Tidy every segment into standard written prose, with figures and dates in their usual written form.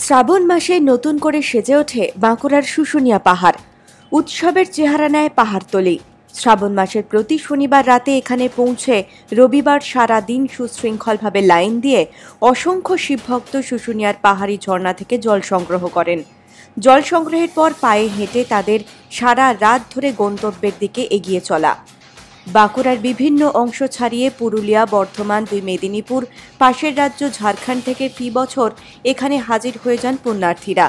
শ্রাবণ মাসে নতুন করে সেজে ওঠে বাঁকুড়ার শুশুনিয়া পাহাড়। উৎসবের চেহারা নেয় পাহাড়তলি। শ্রাবণ মাসের প্রতি শনিবার রাতে এখানে পৌঁছে রবিবার সারা দিন সুশৃঙ্খলভাবে লাইন দিয়ে অসংখ্য শিবভক্ত শুশুনিয়ার পাহাড়ি ঝর্ণা থেকে জল সংগ্রহ করেন। জল সংগ্রহের পর পায়ে হেঁটে তাদের সারা রাত ধরে গন্তব্যের দিকে এগিয়ে চলা। বাঁকুড়ার বিভিন্ন অংশ ছাড়িয়ে পুরুলিয়া, বর্ধমান, দুই মেদিনীপুর, পাশের রাজ্য ঝাড়খণ্ড থেকে ফি বছর এখানে হাজির হয়ে যান পুণ্যার্থীরা।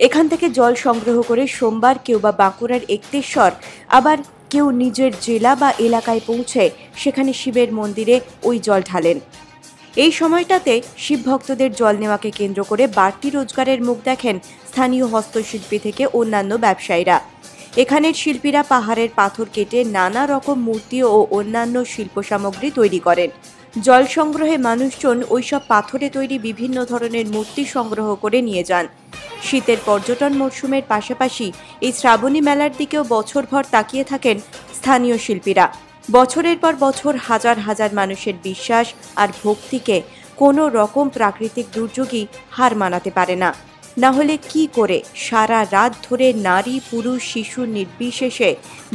এখান থেকে জল সংগ্রহ করে সোমবার কেউ বা বাঁকুড়ার এক্তেশ্বর, আবার কেউ নিজের জেলা বা এলাকায় পৌঁছে সেখানে শিবের মন্দিরে ওই জল ঢালেন। এই সময়টাতে শিব ভক্তদের জল নেওয়াকে কেন্দ্র করে বাড়তি রোজগারের মুখ দেখেন স্থানীয় হস্তশিল্পী থেকে অন্যান্য ব্যবসায়ীরা। এখানের শিল্পীরা পাহাড়ের পাথর কেটে নানা রকম মূর্তি ও অন্যান্য শিল্প সামগ্রী তৈরি করেন। জল সংগ্রহে মানুষজন ওইসব পাথরে তৈরি বিভিন্ন ধরনের মূর্তি সংগ্রহ করে নিয়ে যান। শীতের পর্যটন মরশুমের পাশাপাশি এই শ্রাবণী মেলার দিকেও বছরভর তাকিয়ে থাকেন স্থানীয় শিল্পীরা। বছরের পর বছর হাজার হাজার মানুষের বিশ্বাস আর ভক্তিকে কোনো রকম প্রাকৃতিক দুর্যোগই হার মানাতে পারে না। না হলে কি করে সারা রাত ধরে নারী, পুরুষ, শিশু নির্বিশেষে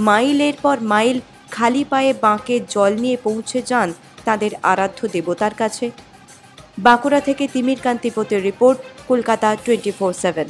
মাইলের পর মাইল খালি পায়ে বাঁকে জল নিয়ে পৌঁছে যান তাদের আরাধ্য দেবতার কাছে। বাঁকুড়া থেকে তিমির কান্তিপতির রিপোর্ট, কলকাতা 24/7।